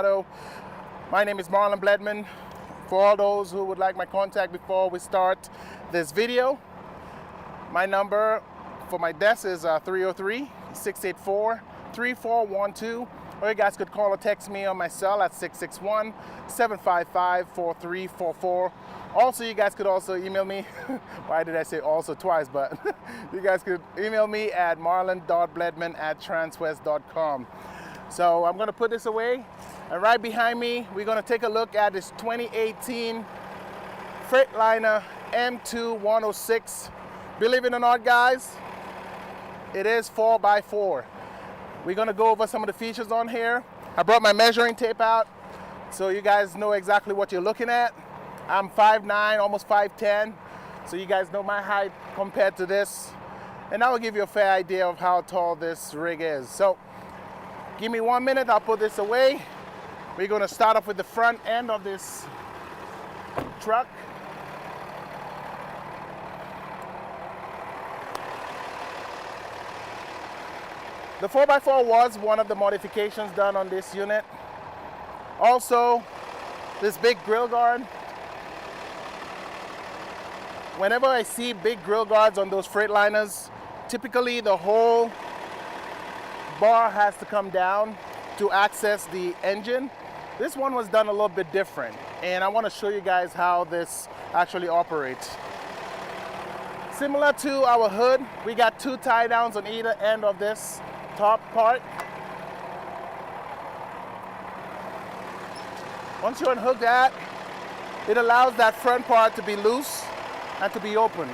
My name is Marlon Bledman. For all those who would like my contact before we start this video, my number for my desk is 303-684-3412, or you guys could call or text me on my cell at 661-755-4344. Also, you guys could also email me. Why did I say also twice? But you guys could email me at marlon.bledman@transwest.com. So I'm gonna put this away, and right behind me, we're gonna take a look at this 2018 Freightliner M2 106. Believe it or not, guys, it is 4x4. We're gonna go over some of the features on here. I brought my measuring tape out, so you guys know exactly what you're looking at. I'm 5'9", almost 5'10", so you guys know my height compared to this, and that will give you a fair idea of how tall this rig is. So give me 1 minute, I'll put this away. We're gonna start off with the front end of this truck. The 4x4 was one of the modifications done on this unit. Also, this big grill guard. Whenever I see big grill guards on those Freightliners, typically the whole bar has to come down to access the engine. This one was done a little bit different, and I want to show you guys how this actually operates. Similar to our hood, we got two tie downs on either end of this top part. Once you unhook that, it allows that front part to be loose and to be opened.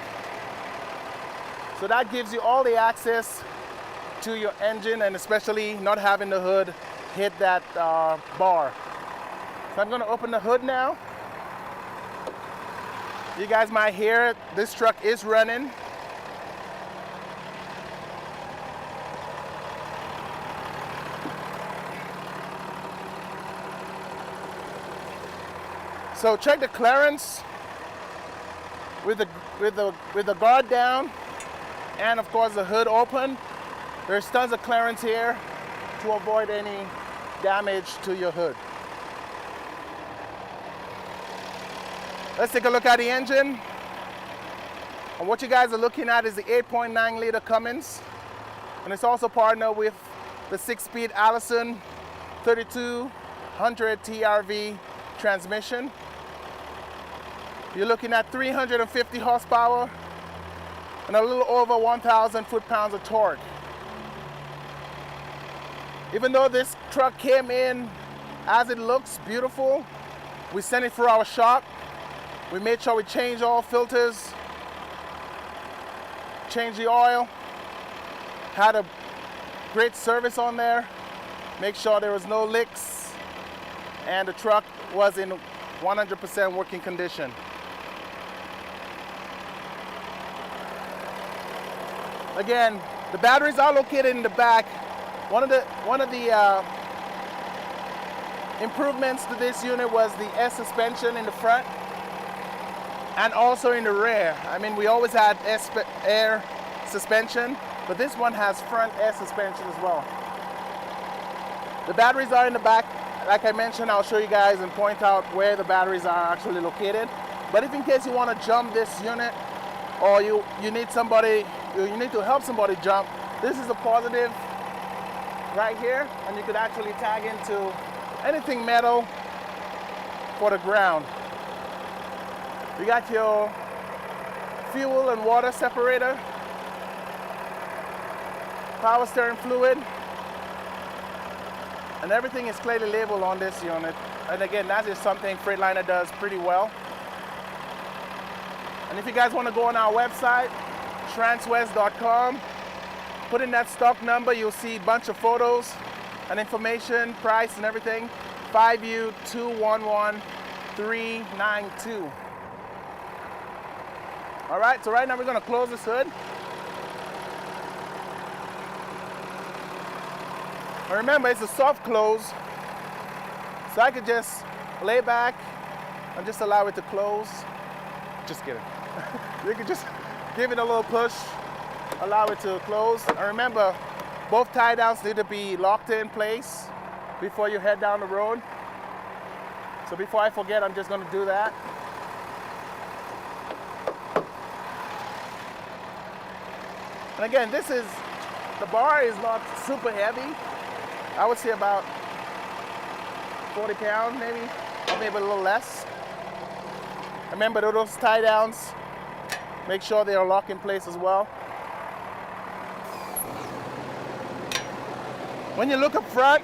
So that gives you all the access to your engine, and especially not having the hood hit that bar. So I'm gonna open the hood now. You guys might hear this truck is running. So check the clearance with the guard down, and of course the hood open. There's tons of clearance here to avoid any damage to your hood. Let's take a look at the engine. And what you guys are looking at is the 8.9 liter Cummins, and it's also partnered with the 6-speed Allison 3200 TRV transmission. You're looking at 350 horsepower and a little over 1,000 foot-pounds of torque. Even though this truck came in as it looks beautiful, we sent it for our shop. We made sure we changed all filters, changed the oil, had a great service on there, make sure there was no leaks, and the truck was in 100% working condition. Again, the batteries are located in the back. One of the improvements to this unit was the air suspension in the front and also in the rear. I mean, we always had air suspension, but this one has front air suspension as well. The batteries are in the back. Like I mentioned, I'll show you guys and point out where the batteries are actually located. But if in case you want to jump this unit, or you need to help somebody jump, this is a positive right here, and you could actually tag into anything metal for the ground. You got your fuel and water separator, power steering fluid, and everything is clearly labeled on this unit. And again, that is something Freightliner does pretty well. And if you guys want to go on our website, transwest.com, put in that stock number, you'll see a bunch of photos and information, price and everything. 5U211392. All right, so right now we're going to close this hood. And remember, it's a soft close, so I could just lay back and just allow it to close. Just kidding. You can just give it a little push, allow it to close. And remember, both tie downs need to be locked in place before you head down the road. So before I forget, I'm just gonna do that. And again, the bar is not super heavy. I would say about 40 pounds maybe, or maybe a little less. Remember those tie downs, make sure they are locked in place as well. When you look up front,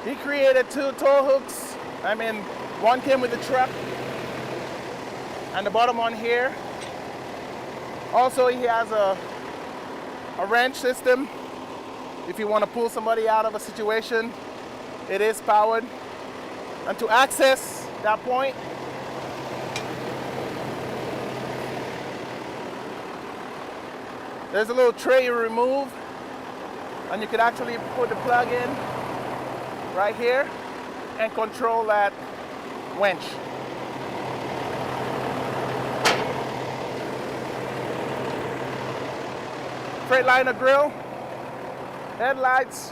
he created 2 tow hooks. I mean, one came with the truck and the bottom one here. Also, he has a wrench system. If you want to pull somebody out of a situation, it is powered. And to access that point, there's a little tray you remove, and you can actually put the plug in right here and control that winch. Freightliner grill, headlights.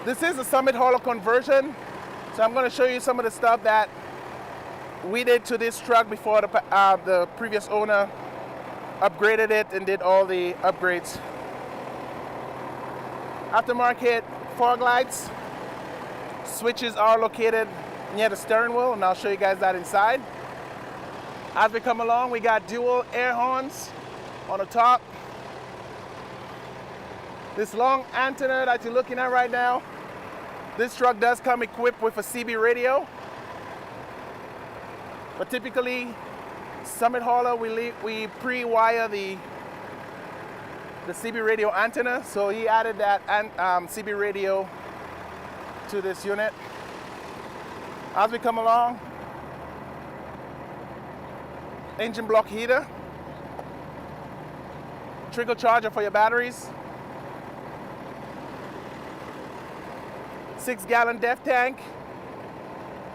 This is a Summit Hauler conversion, so I'm going to show you some of the stuff that we did to this truck before the previous owner upgraded it and did all the upgrades. Aftermarket fog lights. Switches are located near the steering wheel, and I'll show you guys that inside. As we come along, we got dual air horns on the top. This long antenna that you're looking at right now, this truck does come equipped with a CB radio. But typically, Summit Hauler, we pre-wire the CB radio antenna, so he added that CB radio to this unit. As we come along, engine block heater, trigger charger for your batteries, 6-gallon DEF tank,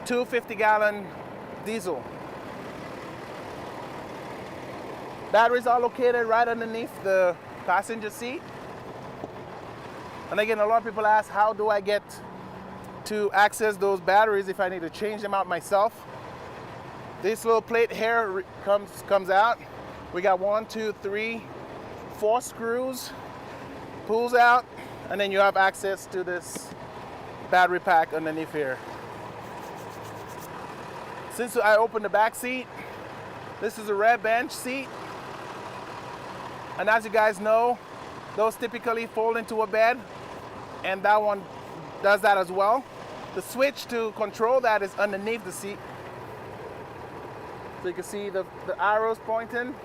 2 50-gallon diesel. Batteries are located right underneath the passenger seat. And again, a lot of people ask, how do I get to access those batteries if I need to change them out myself? This little plate here comes out. We got 1, 2, 3, 4 screws, pulls out, and then you have access to this battery pack underneath here. Since I opened the back seat, this is a red bench seat. And as you guys know, those typically fold into a bed, and that one does that as well. The switch to control that is underneath the seat. So you can see the arrows pointing.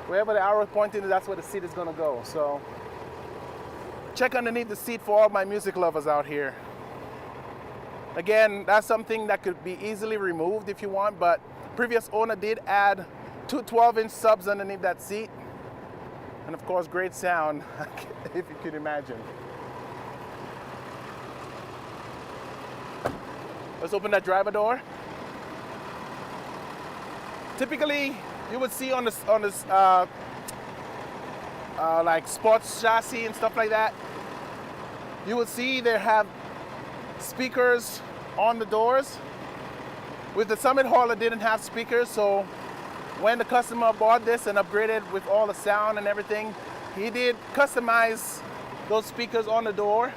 Wherever the arrow is pointing, that's where the seat is gonna go. So check underneath the seat for all my music lovers out here. Again, that's something that could be easily removed if you want, but previous owner did add 2 12-inch subs underneath that seat. And of course, great sound, if you can imagine. Let's open that driver door. Typically, you would see on this like sports chassis and stuff like that, you would see they have speakers on the doors. With the Summit Hauler, didn't have speakers, so when the customer bought this and upgraded with all the sound and everything, he did customize those speakers on the door.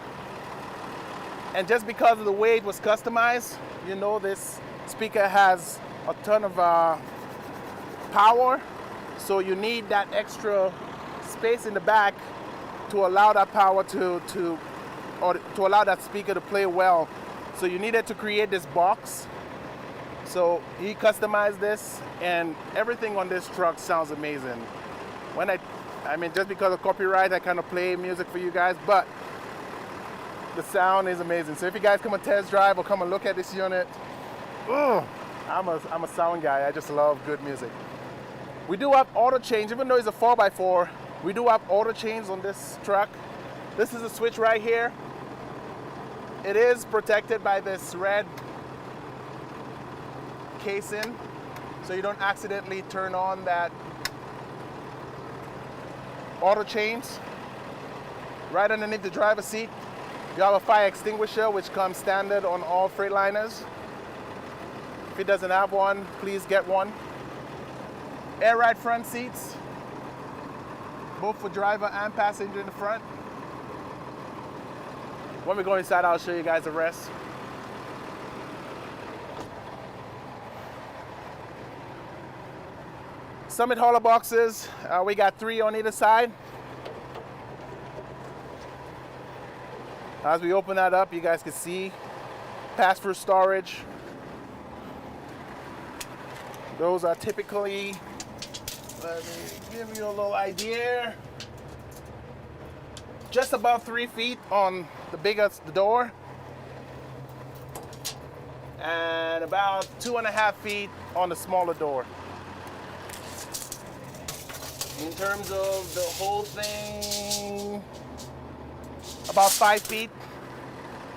And just because of the way it was customized, you know this speaker has a ton of power, so you need that extra space in the back to allow that power to allow that speaker to play well. So you needed to create this box. So he customized this, and everything on this truck sounds amazing. I mean, just because of copyright, I kind of play music for you guys, but the sound is amazing. So if you guys come and test drive or come and look at this unit, I'm a sound guy. I just love good music. We do have auto change, even though it's a 4x4, we do have auto change on this truck. This is a switch right here. It is protected by this red casing, so you don't accidentally turn on that auto change. Right underneath the driver's seat, You have a fire extinguisher, which comes standard on all Freightliners. If it doesn't have one, please get one. Air ride front seats, both for driver and passenger in the front. When we go inside, I'll show you guys the rest. Summit hauler boxes, we got 3 on either side. As we open that up, you guys can see pass-through storage. Those are typically, let me give you a little idea, just about 3 feet on the biggest door, and about 2.5 feet on the smaller door. In terms of the whole thing, about 5 feet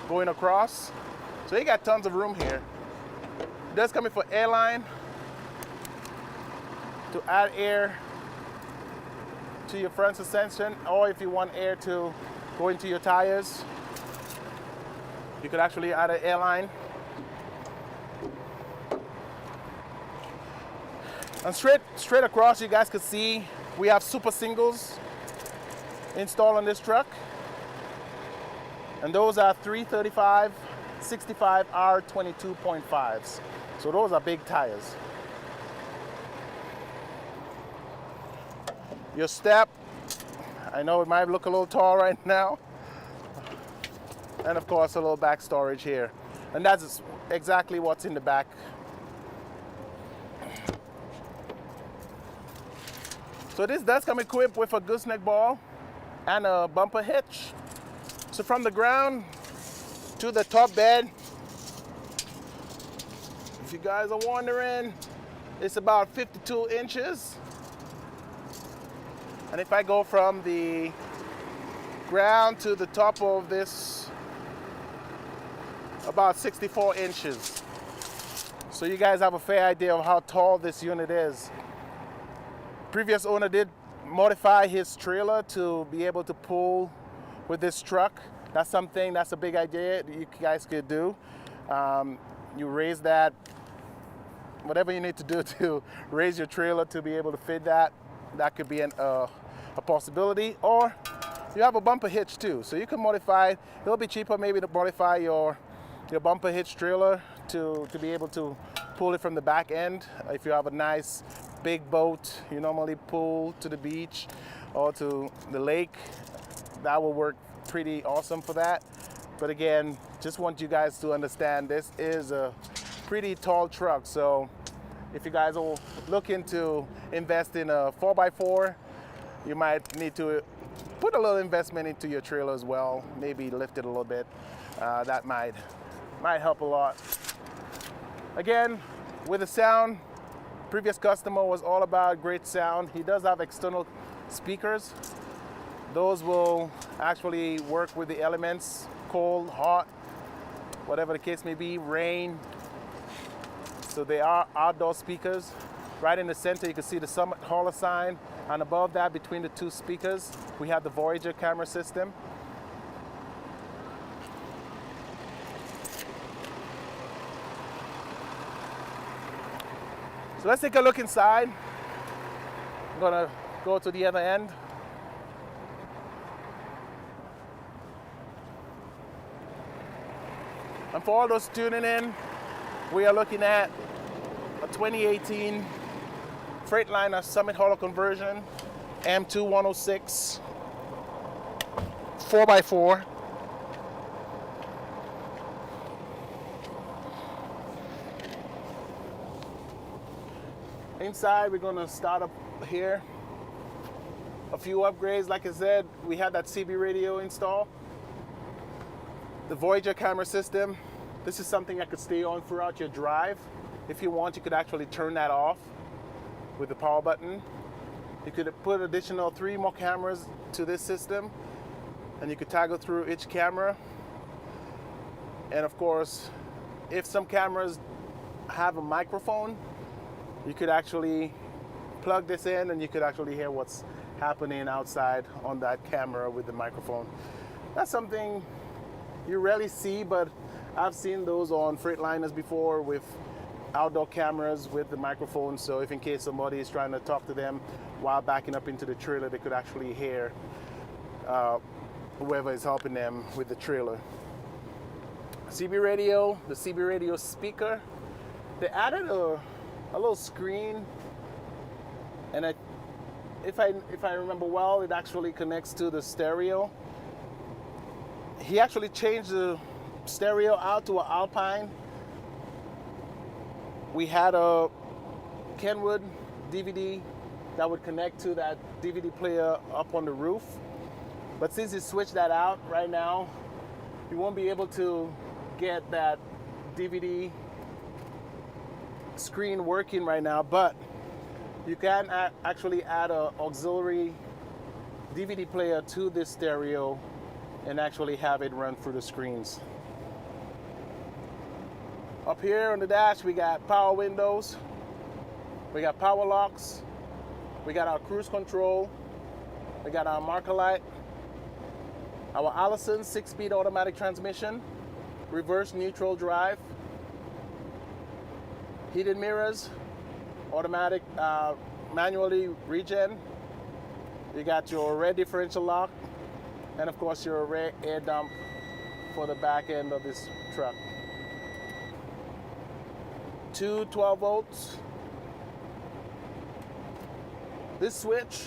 going across. So you got tons of room here. It does come in for airline to add air to your front suspension, or if you want air to go into your tires, you could actually add an airline. And straight across, you guys can see we have super singles installed on this truck. And those are 335 65 R22.5s. So those are big tires. Your step, I know it might look a little tall right now. And of course a little back storage here. And that's exactly what's in the back. So this does come equipped with a gooseneck ball and a bumper hitch. So from the ground to the top bed, if you guys are wondering, it's about 52 inches. And if I go from the ground to the top of this, about 64 inches. So you guys have a fair idea of how tall this unit is. Previous owner did modify his trailer to be able to pull with this truck. That's a big idea that you guys could do. You raise that, whatever you need to do to raise your trailer to be able to fit that. That could be a possibility. Or you have a bumper hitch too. So you can modify, it'll be cheaper maybe to modify your bumper hitch trailer to be able to pull it from the back end. If you have a nice big boat you normally pull to the beach or to the lake, that will work pretty awesome for that. But again, just want you guys to understand this is a pretty tall truck. So if you guys are looking to invest in a 4x4, you might need to put a little investment into your trailer as well. Maybe lift it a little bit. That might help a lot. Again, with the sound, previous customer was all about great sound. He does have external speakers. Those will actually work with the elements, cold, hot, whatever the case may be, rain. So they are outdoor speakers. Right in the center, you can see the Summit hauler sign. And above that, between the two speakers, we have the Voyager camera system. So let's take a look inside. I'm gonna go to the other end. And for all those tuning in, we are looking at a 2018 Freightliner Summit hauler conversion, M2 106, 4x4. Inside, we're gonna start up here. A few upgrades, like I said, we had that CB radio installed. The Voyager camera system. This is something that could stay on throughout your drive. If you want, you could actually turn that off with the power button. You could put additional 3 more cameras to this system, and you could toggle through each camera. And of course, if some cameras have a microphone, you could actually plug this in and you could actually hear what's happening outside on that camera with the microphone. That's something you rarely see, but I've seen those on Freightliners before with outdoor cameras with the microphone. So if in case somebody is trying to talk to them while backing up into the trailer, they could actually hear whoever is helping them with the trailer. CB radio, the CB radio speaker. They added a little screen, and if I remember well, it actually connects to the stereo. He actually changed the stereo out to an Alpine. We had a Kenwood DVD that would connect to that DVD player up on the roof. But since he switched that out right now, you won't be able to get that DVD screen working right now, but you can actually add an auxiliary DVD player to this stereo and actually have it run through the screens. Up here on the dash, we got power windows, we got power locks, we got our cruise control, we got our marker light, our Allison 6-speed automatic transmission, reverse neutral drive, heated mirrors, automatic manually regen. You got your rear differential lock, and of course your rear air dump for the back end of this truck. Two 12 volts. This switch,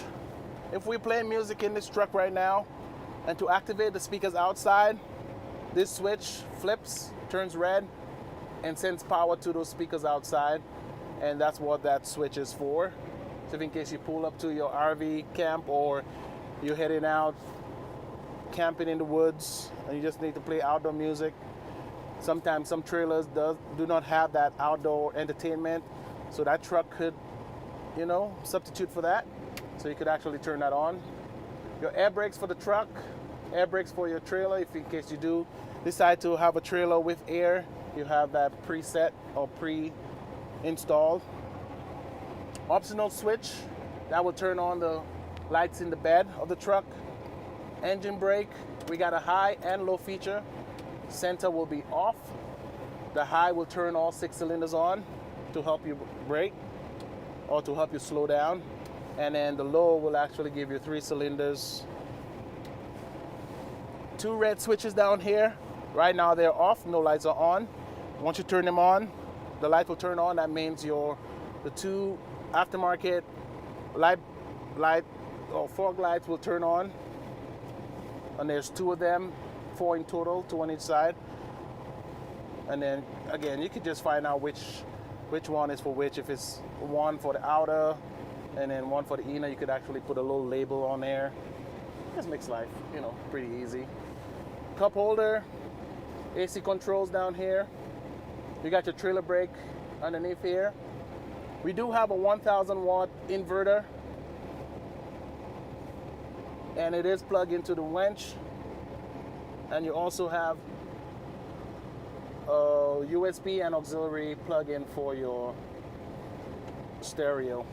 if we play music in this truck right now, and to activate the speakers outside, this switch flips, turns red, and sends power to those speakers outside, and that's what that switch is for. So if in case you pull up to your RV camp or you're heading out camping in the woods and you just need to play outdoor music, sometimes some trailers do not have that outdoor entertainment, so that truck could, you know, substitute for that. So you could actually turn that on. Your air brakes for the truck, air brakes for your trailer. If in case you do decide to have a trailer with air, you have that preset or pre-installed. Optional switch that will turn on the lights in the bed of the truck. Engine brake, we got a high and low feature. Center will be off. The high will turn all 6 cylinders on to help you brake or to help you slow down. And then the low will actually give you 3 cylinders. 2 red switches down here. Right now they're off, no lights are on. Once you turn them on, the light will turn on. That means the 2 aftermarket light or fog lights will turn on. And there's 2 of them, 4 in total, 2 on each side. And then again, you can just find out which one is for which. If it's one for the outer and then one for the inner, you could actually put a little label on there. Just makes life, you know, pretty easy. Cup holder, AC controls down here. You got your trailer brake underneath here. We do have a 1000 watt inverter, and it is plugged into the winch. And you also have a USB and auxiliary plug-in for your stereo.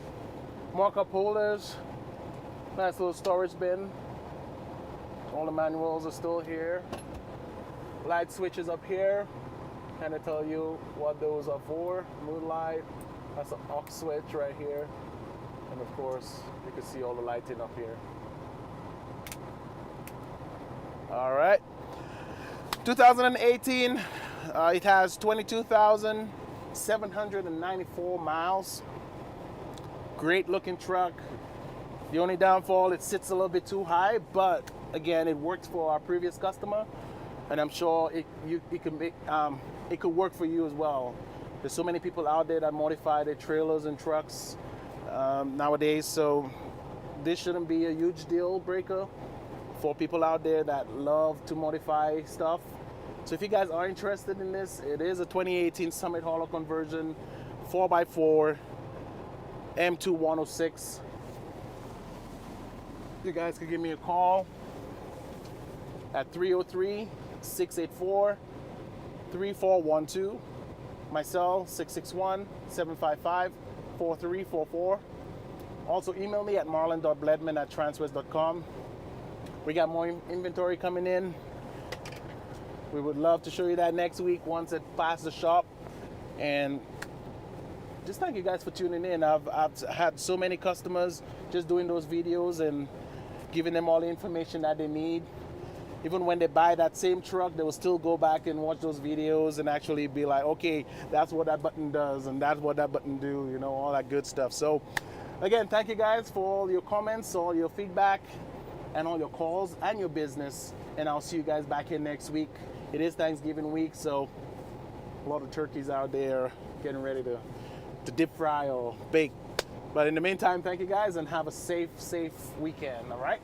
More cup holders, nice little storage bin. All the manuals are still here. Light switches up here, and I tell you what those are for. Moonlight, that's an aux switch right here. And of course, you can see all the lighting up here. All right. 2018, it has 22,794 miles. Great looking truck. The only downfall, it sits a little bit too high, but again, it worked for our previous customer, and I'm sure it could work for you as well. There's so many people out there that modify their trailers and trucks nowadays, so this shouldn't be a huge deal breaker for people out there that love to modify stuff. So if you guys are interested in this, it is a 2018 Summit Hauler conversion 4x4 M2 106. You guys can give me a call at 303-684-3412. My cell 661-755-4344. Also email me at marlon.bledman@transwest.com. We got more inventory coming in. We would love to show you that next week once it passes the shop. And just thank you guys for tuning in. I've had so many customers just doing those videos and giving them all the information that they need. Even when they buy that same truck, they will still go back and watch those videos and actually be like, okay, that's what that button does and that's what that button do, you know, all that good stuff. So again, thank you guys for all your comments, all your feedback, and all your calls and your business. And I'll see you guys back here next week. It is Thanksgiving week, so a lot of turkeys out there getting ready to deep fry or bake. But in the meantime, thank you guys and have a safe weekend, all right?